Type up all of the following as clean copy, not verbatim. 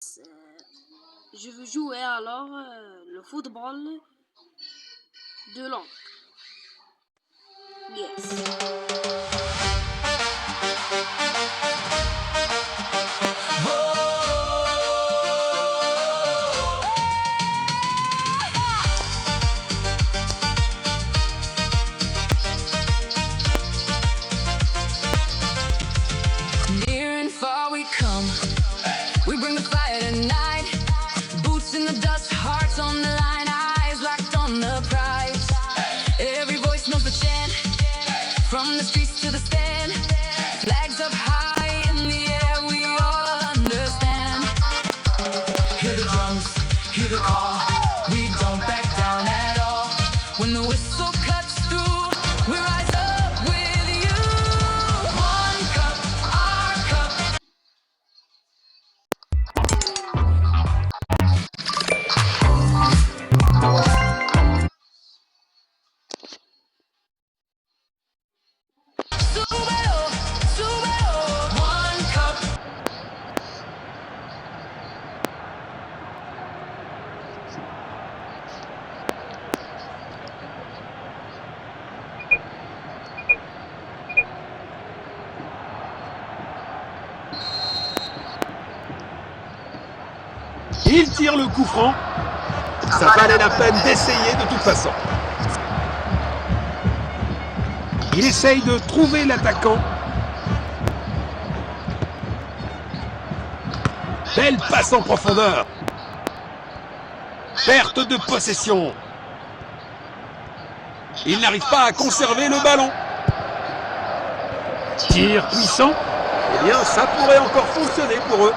Je veux jouer alors le football de l'oncle. Yes. Near and far we come. We bring the fire tonight. Boots in the dust, hearts on the line, eyes locked on the prize. Every voice knows the chant. From the streets to the stand, flags up high in the air, we all understand. Hear the drums, hear the call. We don't back down at all. When the whistle cuts through, we rise up with you. One cup, our cup. Súbelo, súbelo. One cup. Il tire le coup franc. Ça valait la peine d'essayer de toute façon. Il essaye de trouver l'attaquant. Belle passe en profondeur. Perte de possession. Il n'arrive pas à conserver le ballon. Tir puissant. Eh bien, ça pourrait encore fonctionner pour eux.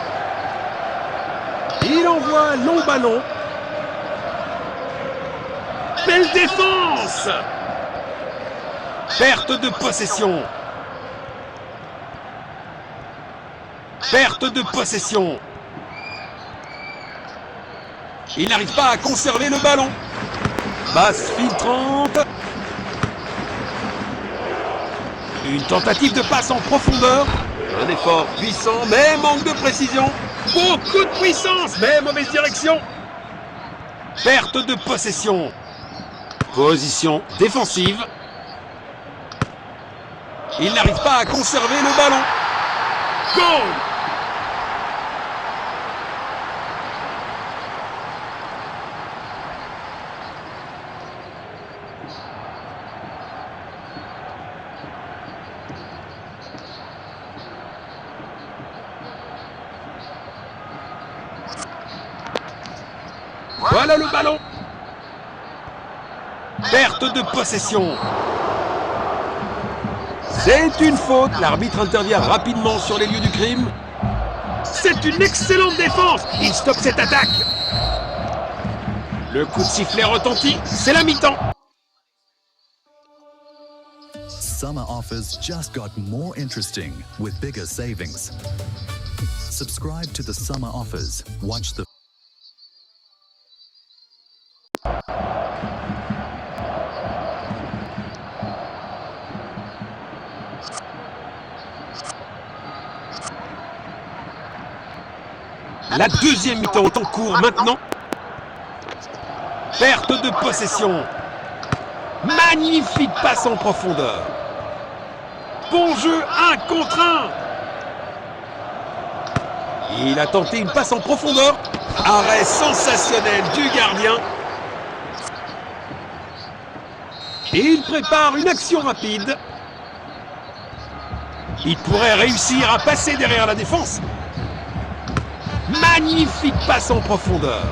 Il envoie long ballon. Belle défense. Perte de possession. Perte de possession. Il n'arrive pas à conserver le ballon. Basse filtrante. Une tentative de passe en profondeur. Un effort puissant, mais manque de précision. Beaucoup de puissance, mais mauvaise direction. Perte de possession. Position défensive. Il n'arrive pas à conserver le ballon. Goal! Voilà le ballon. Perte de possession. C'est une faute. L'arbitre intervient rapidement sur les lieux du crime. C'est une excellente défense. Il stoppe cette attaque. Le coup de sifflet retentit. C'est la mi-temps. Summer offers just got more interesting with bigger savings. Subscribe to the summer offers. Watch the La deuxième mi-temps est en cours maintenant. Perte de possession. Magnifique passe en profondeur. Bon jeu, 1 contre 1. Il a tenté une passe en profondeur. Arrêt sensationnel du gardien. Et il prépare une action rapide. Il pourrait réussir à passer derrière la défense. Magnifique passe en profondeur.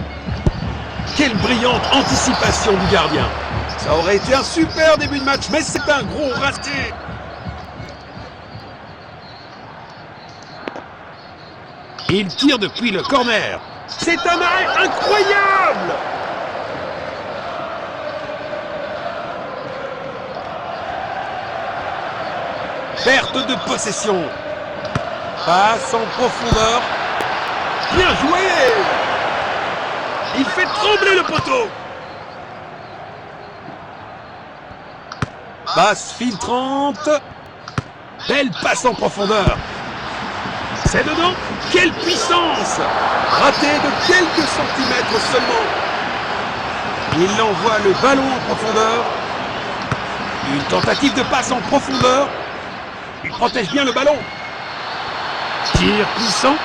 Quelle brillante anticipation du gardien. Ça aurait été un super début de match, mais c'est un gros raté. Il tire depuis le corner. C'est un arrêt incroyable. Perte de possession. Passe en profondeur. Bien joué. Il fait trembler le poteau. Passe filtrante. Belle passe en profondeur. C'est dedans. Quelle puissance! Raté de quelques centimètres seulement. Il envoie le ballon en profondeur. Une tentative de passe en profondeur. Il protège bien le ballon. Tir puissant.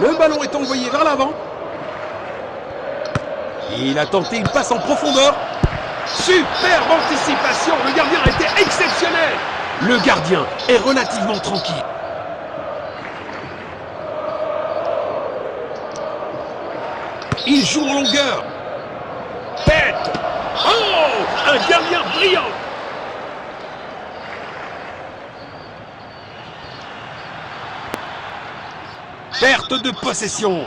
Le ballon est envoyé vers l'avant. Il a tenté une passe en profondeur. Superbe anticipation. Le gardien a été exceptionnel. Le gardien est relativement tranquille. Il joue en longueur. Tête. Oh! Un gardien brillant. Perte de possession.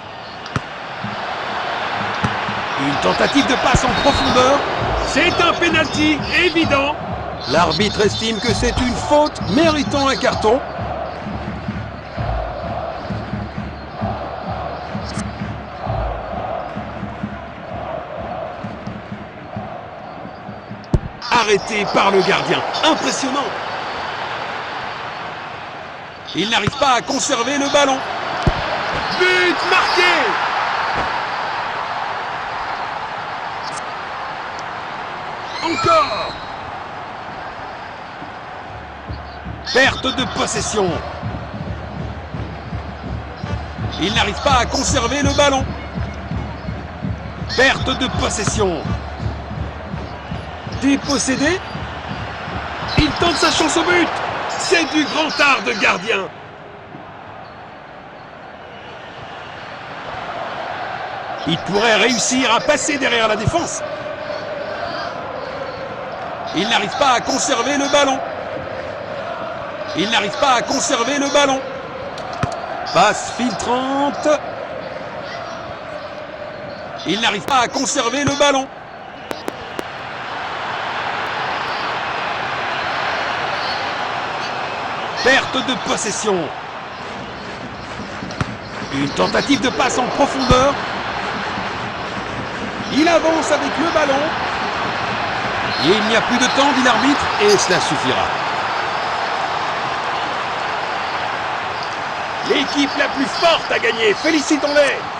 Une tentative de passe en profondeur. C'est un pénalty évident. L'arbitre estime que c'est une faute méritant un carton. Arrêté par le gardien. Impressionnant. Il n'arrive pas à conserver le ballon. But marqué! Encore! Perte de possession. Il n'arrive pas à conserver le ballon. Perte de possession. Dépossédé. Il tente sa chance au but. C'est du grand art de gardien. Il pourrait réussir à passer derrière la défense. Il n'arrive pas à conserver le ballon. Il n'arrive pas à conserver le ballon. Passe filtrante. Il n'arrive pas à conserver le ballon. Perte de possession. Une tentative de passe en profondeur. Il avance avec le ballon. Et il n'y a plus de temps, dit l'arbitre, et cela suffira. L'équipe la plus forte a gagné. Félicitons-les.